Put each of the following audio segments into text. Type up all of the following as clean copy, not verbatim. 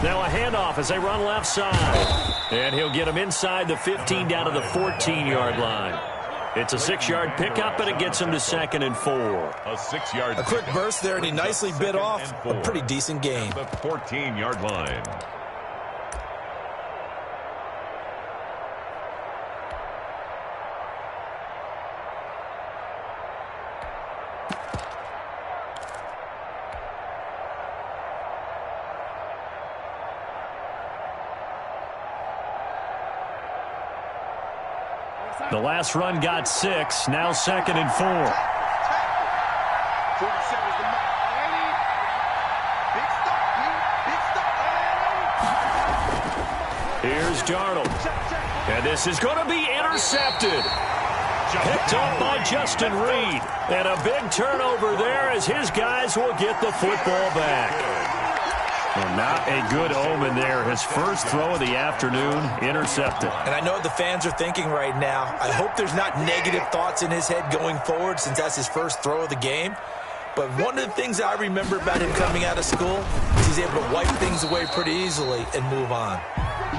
Now a handoff as they run left side. And he'll get him inside the 15 down to the 14-yard line. It's a 6-yard pickup, and it gets him to 2nd and 4. A 6-yard. A quick burst there, and he nicely bit off a pretty decent gain. The 14-yard line. The last run got 6, now 2nd and 4. Here's Darnold. And this is going to be intercepted. Picked up by Justin Reed. And a big turnover there as his guys will get the football back. Well, not a good omen there. His first throw of the afternoon, intercepted. And I know the fans are thinking right now, I hope there's not negative thoughts in his head going forward since that's his first throw of the game. But one of the things I remember about him coming out of school is he's able to wipe things away pretty easily and move on.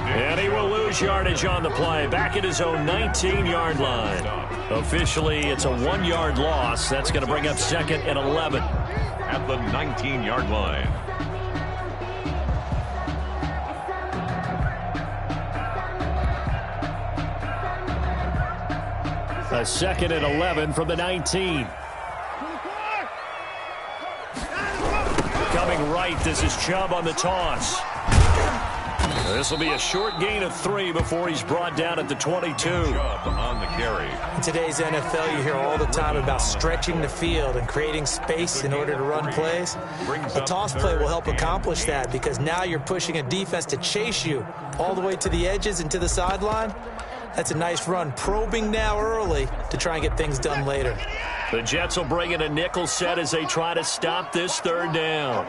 And he will lose yardage on the play, back at his own 19-yard line. Officially, it's a 1-yard loss. That's going to bring up 2nd and 11. At the 19-yard line. A 2nd and 11 from the 19. Coming right, this is Chubb on the toss. This will be a short gain of 3 before he's brought down at the 22. Chubb on the carry. In today's NFL, you hear all the time about stretching the field and creating space in order to run plays. A toss play will help accomplish that because now you're pushing a defense to chase you all the way to the edges and to the sideline. That's a nice run, probing now early to try and get things done later. The Jets will bring in a nickel set as they try to stop this 3rd down.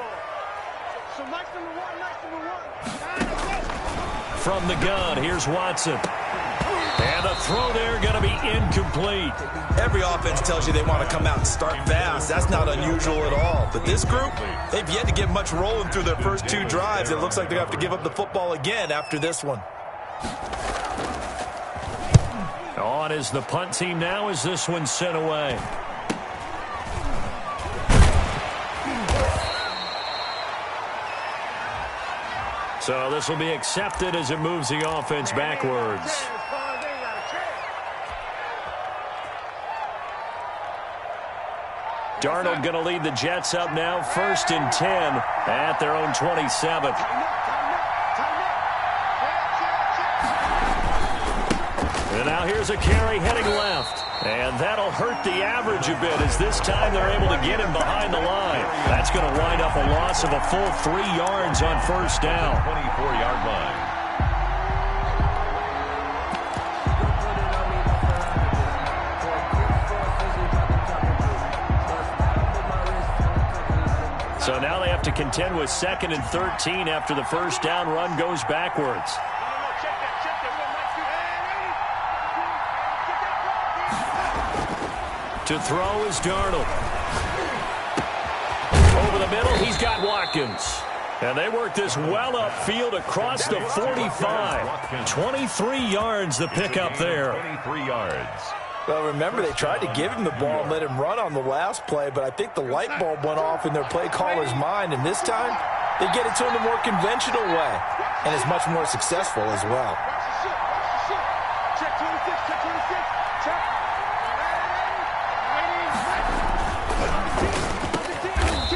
From the gun, here's Watson. And the throw there going to be incomplete. Every offense tells you they want to come out and start fast. That's not unusual at all. But this group, they've yet to get much rolling through their first 2 drives. It looks like they have to give up the football again after this one. On is the punt team now as this one's sent away. So this will be accepted as it moves the offense backwards. Darnold going to lead the Jets up now, 1st and 10 at their own 27. And now here's a carry heading left. And that'll hurt the average a bit as this time they're able to get him behind the line. That's going to wind up a loss of a full 3 yards on 1st down. 24-yard line. So now they have to contend with 2nd and 13 after the 1st down run goes backwards. To throw is Darnold. Over the middle, he's got Watkins. And they work this well upfield across the 45. 23 yards the pickup there. 23 yards. Well, remember, they tried to give him the ball and let him run on the last play, but I think the light bulb went off in their play caller's mind, and this time they get it to him a more conventional way, and it's much more successful as well.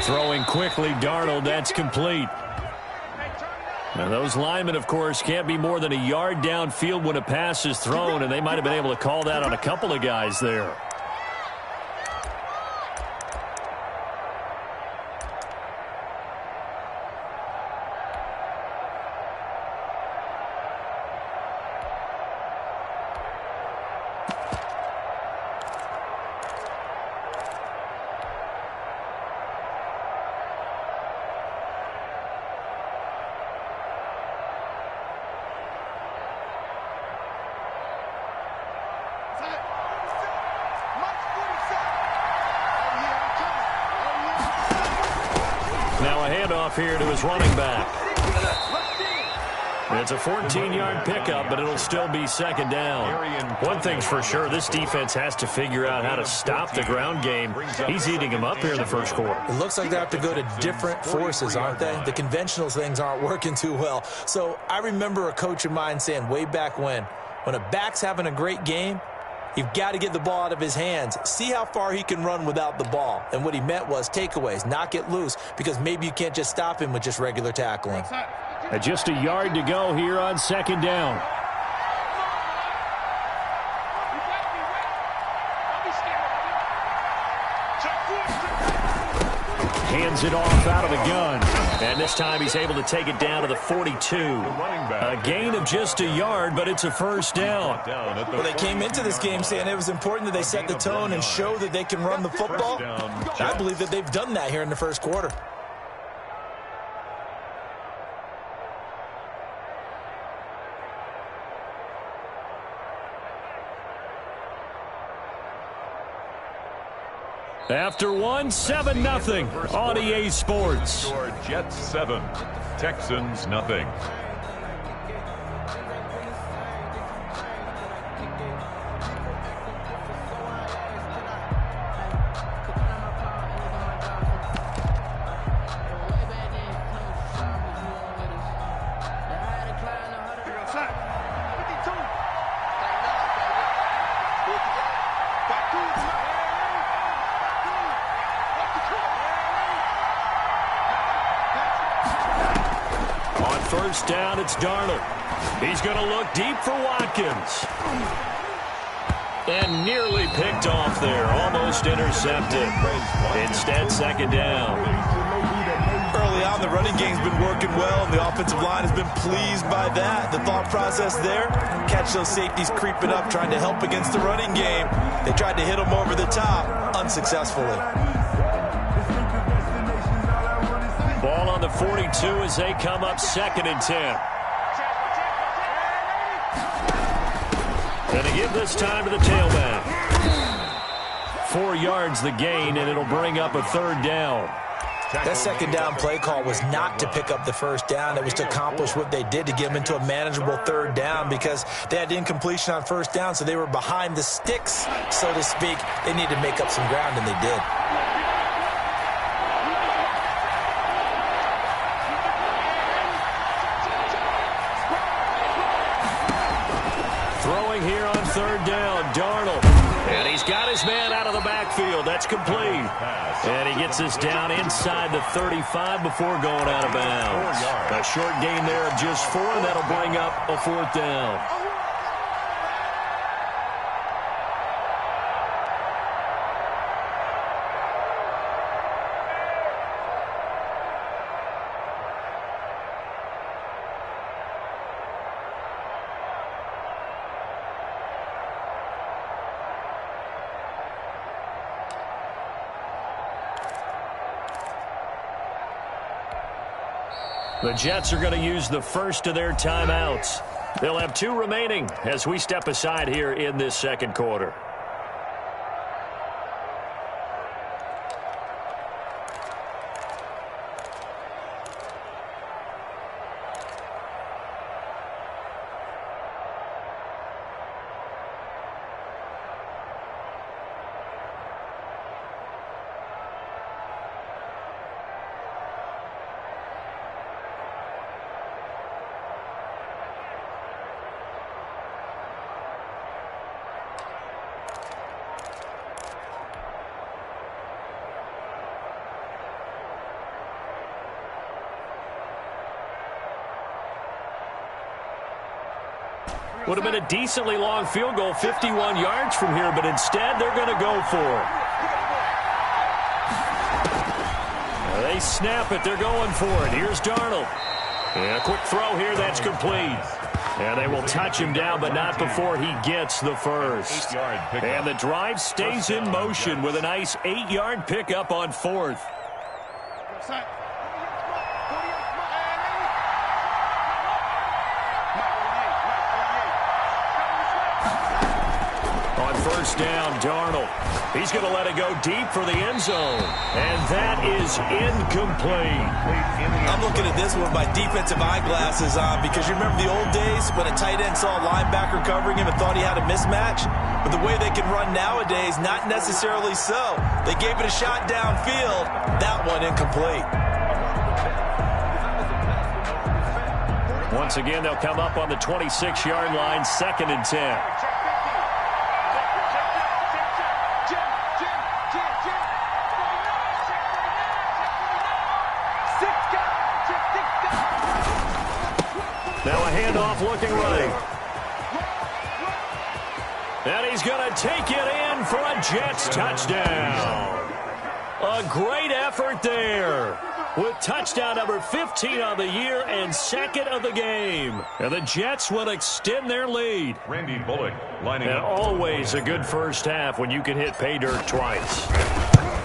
Throwing quickly, Darnold, that's complete. Now, those linemen, of course, can't be more than a yard downfield when a pass is thrown, and they might have been able to call that on a couple of guys there. Now a handoff here to his running back. It's a 14-yard pickup, but it'll still be second down. One thing's for sure, this defense has to figure out how to stop the ground game. He's eating them up here in the first quarter. It looks like they have to go to different forces, aren't they? The conventional things aren't working too well. So I remember a coach of mine saying way back when a back's having a great game, you've got to get the ball out of his hands. See how far he can run without the ball. And what he meant was takeaways, knock it loose, because maybe you can't just stop him with just regular tackling. Just a yard to go here on second down. Hands it off out of the gun. And this time he's able to take it down to the 42. A gain of just a yard, but it's a first down. Well, they came into this game saying it was important that they set the tone and show that they can run the football. I believe that they've done that here in the first quarter. After one, 7-0 on EA Sports. Jets 7, Texans nothing. First down, it's Darnold. He's going to look deep for Watkins. And nearly picked off there. Almost intercepted. Instead, second down. Early on, the running game's been working well, and the offensive line has been pleased by that. The thought process there, catch those safeties creeping up, trying to help against the running game. They tried to hit them over the top, unsuccessfully. Ball on the 42 as they come up 2nd and 10. And they give this time to the tailback. 4 yards the gain, and it'll bring up a third down. That second down play call was not to pick up the first down. It was to accomplish what they did, to get them into a manageable third down, because they had incompletion on first down, so they were behind the sticks, so to speak. They needed to make up some ground, and they did. Throwing here on third down, Darnold. And he's got his man out of the backfield. That's complete. And he gets us down inside the 35 before going out of bounds. A short gain there of just 4, and that'll bring up a 4th down. The Jets are going to use the first of their timeouts. They'll have 2 remaining as we step aside here in this second quarter. Would have been a decently long field goal, 51 yards from here, but instead they're going to go for it. They snap it. They're going for it. Here's Darnold. And a quick throw here. That's complete. And they will touch him down, but not before he gets the first. And the drive stays in motion with a nice 8-yard pickup on 4th. first down, Darnold. He's going to let it go deep for the end zone. And that is incomplete. I'm looking at this one with my defensive eyeglasses on because you remember the old days when a tight end saw a linebacker covering him and thought he had a mismatch? But the way they can run nowadays, not necessarily so. They gave it a shot downfield. That one incomplete. Once again, they'll come up on the 26-yard line, 2nd and 10. Now a handoff looking right. And he's going to take it in for a Jets touchdown. A great effort there, with touchdown number 15 on the year and 2nd of the game. And the Jets will extend their lead. Randy Bullock lining and up. Always a good first half when you can hit pay dirt twice.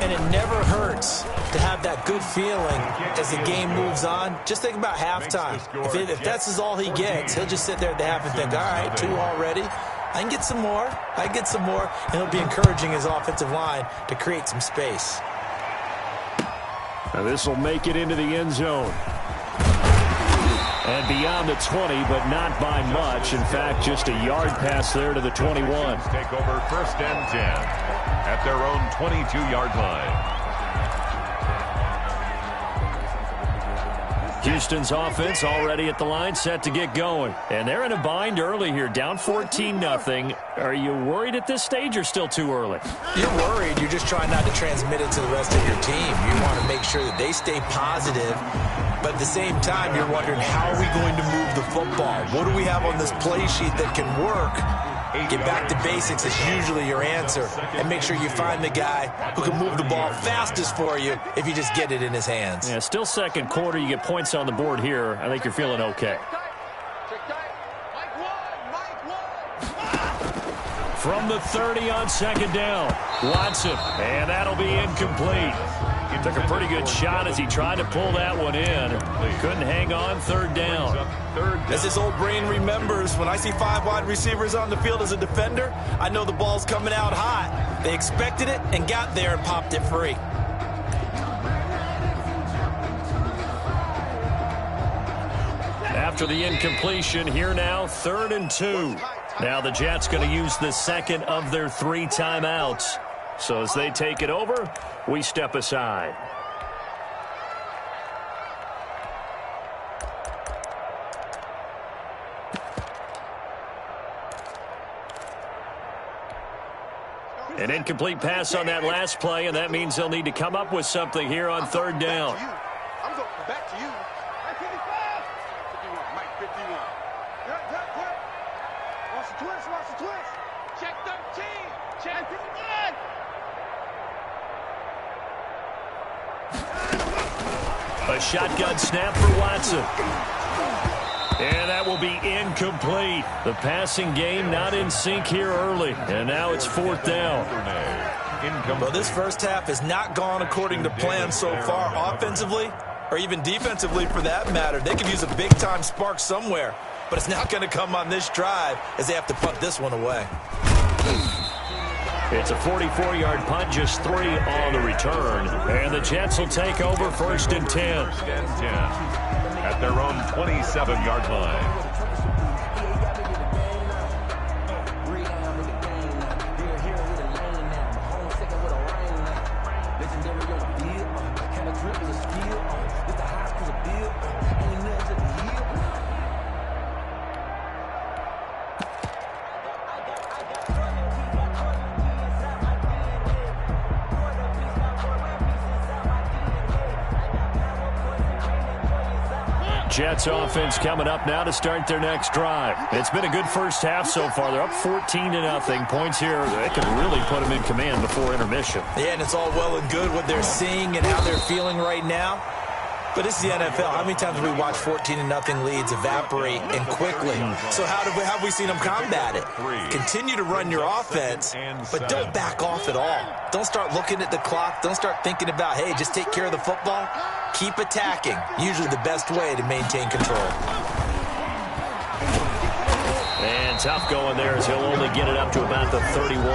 And it never hurts to have that good feeling as the game moves on. Just think about halftime. If that's all he gets, he'll just sit there at the half and think, all right, 2 already. I can get some more. I can get some more. And he'll be encouraging his offensive line to create some space. Now this will make it into the end zone. And beyond the 20, but not by much. In fact, just a yard pass there to the 21. Take over 1st and 10 at their own 22-yard line. Houston's offense already at the line, set to get going. And they're in a bind early here, down 14-0. Are you worried at this stage or still too early? You're worried. You're just trying not to transmit it to the rest of your team. You want to make sure that they stay positive. But at the same time, you're wondering, how are we going to move the football? What do we have on this play sheet that can work? Get back to basics is usually your answer. And make sure you find the guy who can move the ball fastest for you if you just get it in his hands. Yeah, still 2nd quarter. You get points on the board here. I think you're feeling okay. From the 30 on 2nd down, Watson. And that'll be incomplete. He took a pretty good shot as he tried to pull that one in. Couldn't hang on, 3rd down. As his old brain remembers, when I see 5 wide receivers on the field as a defender, I know the ball's coming out hot. They expected it and got there and popped it free. After the incompletion, here now, 3rd and 2. Now the Jets going to use the 2nd of their 3 timeouts. So as they take it over, we step aside. An incomplete pass on that last play, and that means they'll need to come up with something here on 3rd down. I'm going back to you. Mike 55. 51. Mike 51. Watch the twist. Watch the twist. Check 13. Check 51. A shotgun snap for Watson. And that will be incomplete. The passing game not in sync here early. And now it's 4th down. Well, this first half has not gone according to plan so far offensively, or even defensively for that matter. They could use a big-time spark somewhere, but it's not going to come on this drive as they have to punt this one away. It's a 44-yard punt, just 3 on the return. And the Jets will take over 1st and 10. 1st and 10 at their own 27-yard line. Jets offense coming up now to start their next drive. It's been a good first half so far. They're up 14-0. Points here that could really put them in command before intermission. Yeah, and it's all well and good what they're seeing and how they're feeling right now. But it's the NFL. How many times have we watched 14-0 leads evaporate and quickly? So how have we seen them combat it? Continue to run your offense, but don't back off at all. Don't start looking at the clock. Don't start thinking about, hey, just take care of the football. Keep attacking. Usually the best way to maintain control. And tough going there as he'll only get it up to about the 31.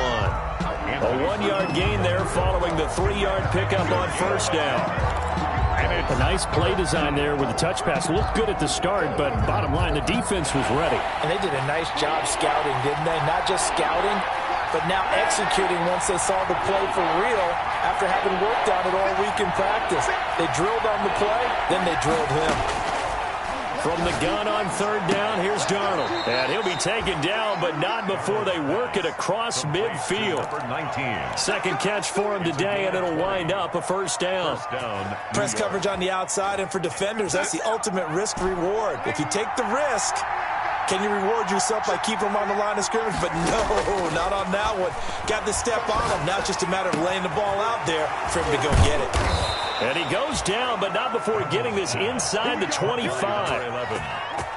A 1-yard gain there following the 3-yard pickup on first down. A nice play design there with the touch pass. Looked good at the start, but bottom line, the defense was ready. And they did a nice job scouting, didn't they? Not just scouting, but now executing once they saw the play for real after having worked on it all week in practice. They drilled on the play, then they drilled him. From the gun on third down, here's Darnold. And he'll be taken down, but not before they work it across midfield. Second catch for him today, and it'll wind up a first down. Press coverage on the outside, and for defenders, that's the ultimate risk-reward. If you take the risk, can you reward yourself by keeping them on the line of scrimmage? But no, not on that one. Got the step on him. Now it's just a matter of laying the ball out there for him to go get it. And he goes down, but not before getting this inside the 25.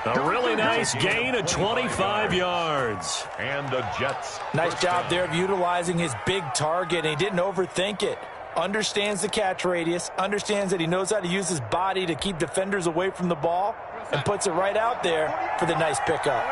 A really nice gain of 25 yards. And the Jets. Nice job there of utilizing his big target, and he didn't overthink it. Understands the catch radius, understands that he knows how to use his body to keep defenders away from the ball, and puts it right out there for the nice pickup.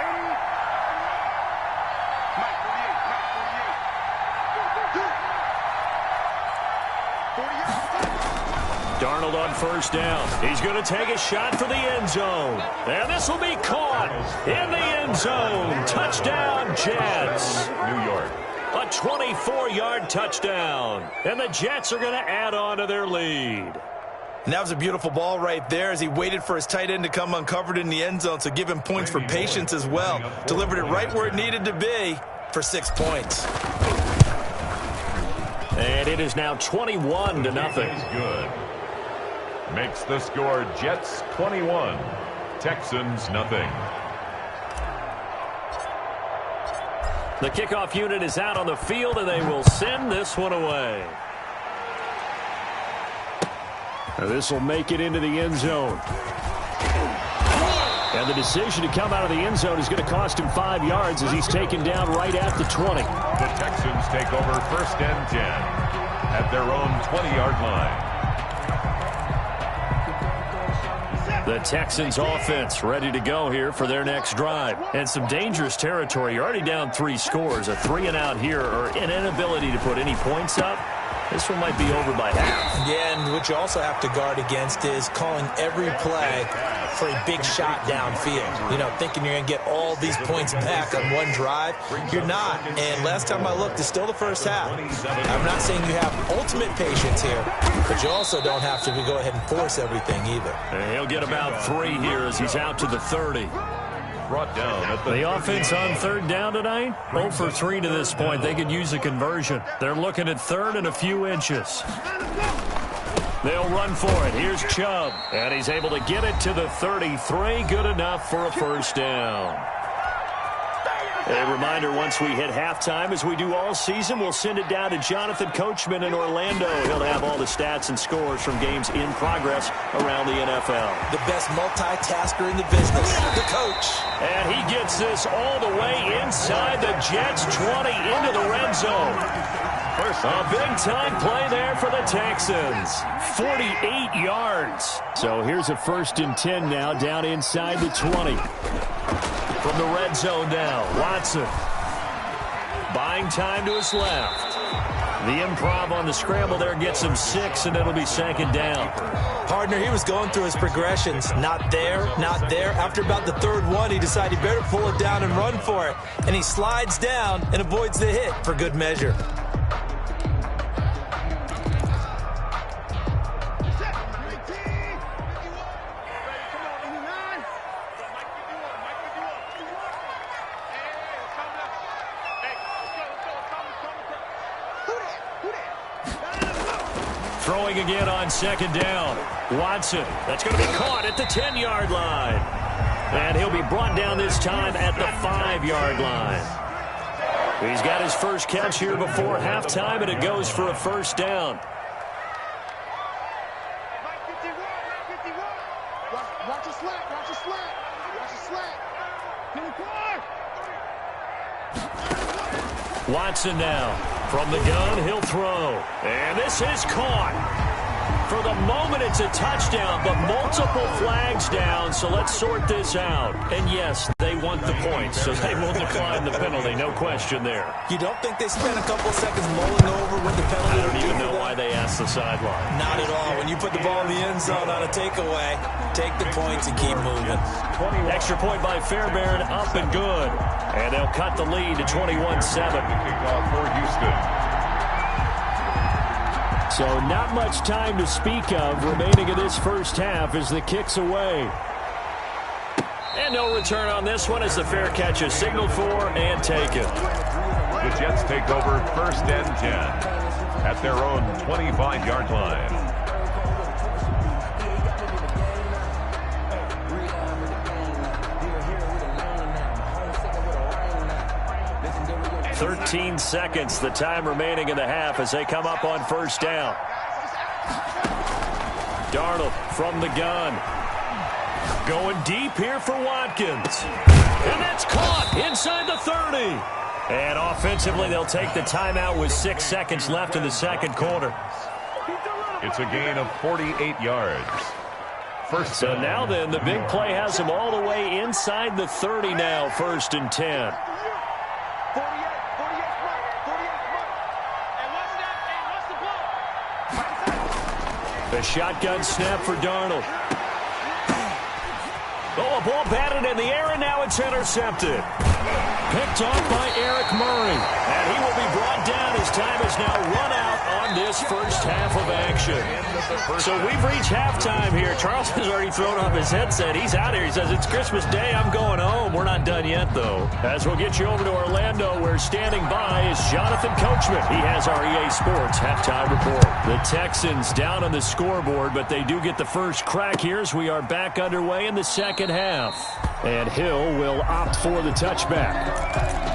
Darnold on first down. He's going to take a shot for the end zone. And this will be caught in the end zone. Touchdown, Jets. New York. A 24-yard touchdown. And the Jets are going to add on to their lead. And that was a beautiful ball right there as he waited for his tight end to come uncovered in the end zone, so give him points for patience as well. Delivered it right where it needed to be for 6 points. And it is now 21-0. Good. Makes the score Jets 21, Texans nothing. The kickoff unit is out on the field, and they will send this one away. This will make it into the end zone. And the decision to come out of the end zone is going to cost him 5 yards as he's taken down right at the 20. The Texans take over first and 10 at their own 20-yard line. The Texans offense ready to go here for their next drive. And some dangerous territory. You're already down 3 scores. A 3-and-out here or an inability to put any points up. This one might be over by half. Yeah, and what you also have to guard against is calling every play for a big shot downfield. You know, thinking you're going to get all these points back on one drive. You're not. And last time I looked, it's still the first half. I'm not saying you have ultimate patience here, but you also don't have to go ahead and force everything either. And he'll get about 3 here as he's out to the 30. Brought down at the offense on third down tonight, 0 for 3 to this point. They could use a conversion. They're looking at third and a few inches. They'll run for it. Here's Chubb, and he's able to get it to the 33. Good enough for a first down. A reminder, once we hit halftime, as we do all season, we'll send it down to Jonathan Coachman in Orlando. He'll have all the stats and scores from games in progress around the NFL. The best multitasker in the business, the coach. And he gets this all the way inside the Jets' 20 into the red zone. A big-time play there for the Texans. 48 yards. So here's a 1st and 10 now, down inside the 20. From the red zone now, Watson. Buying time to his left. The improv on the scramble there gets him 6, and it'll be 2nd down. Partner, he was going through his progressions. Not there, not there. After about the 3rd one, he decided he better pull it down and run for it. And he slides down and avoids the hit for good measure. Throwing again on 2nd down. Watson, that's going to be caught at the 10-yard line. And he'll be brought down this time at the 5-yard line. He's got his first catch here before halftime, and it goes for a first down. Watch your slack, watch your slack, watch your slack. Watson now. From the gun, he'll throw. And this is caught. For the moment, it's a touchdown, but multiple flags down, so let's sort this out. And yes, they want the points, so they will decline the penalty, no question there. You don't think they spent a couple of seconds mulling over what the penalty I don't even know why they asked the sideline. Not at all. When you put the ball in the end zone on a takeaway, take the points and keep moving. Extra point by Fairbairn, up and good. And they'll cut the lead to 21-7. Kickoff for Houston. So not much time to speak of remaining in this first half as the kick's away. And no return on this one as the fair catch is signaled for and taken. The Jets take over 1st and 10 at their own 25-yard line. 13 seconds, the time remaining in the half as they come up on 1st down. Darnold from the gun. Going deep here for Watkins. And that's caught inside the 30. And offensively, they'll take the timeout with 6 seconds left in the second quarter. It's a gain of 48 yards. First so now then, the big play has them all the way inside the 30 now, 1st and 10. The shotgun snap for Darnold. Oh, a ball batted in the air, and now it's intercepted. Picked off by Eric Murray. And he will be brought down as time is now run out on this first half of action. So we've reached halftime here. Charles has already thrown off his headset. He's out here. He says, it's Christmas Day. I'm going home. We're not done yet, though. As we'll get you over to Orlando, where standing by is Jonathan Coachman. He has our EA Sports halftime report. The Texans down on the scoreboard, but they do get the first crack here as we are back underway in the second half. And Hill will opt for the touchback.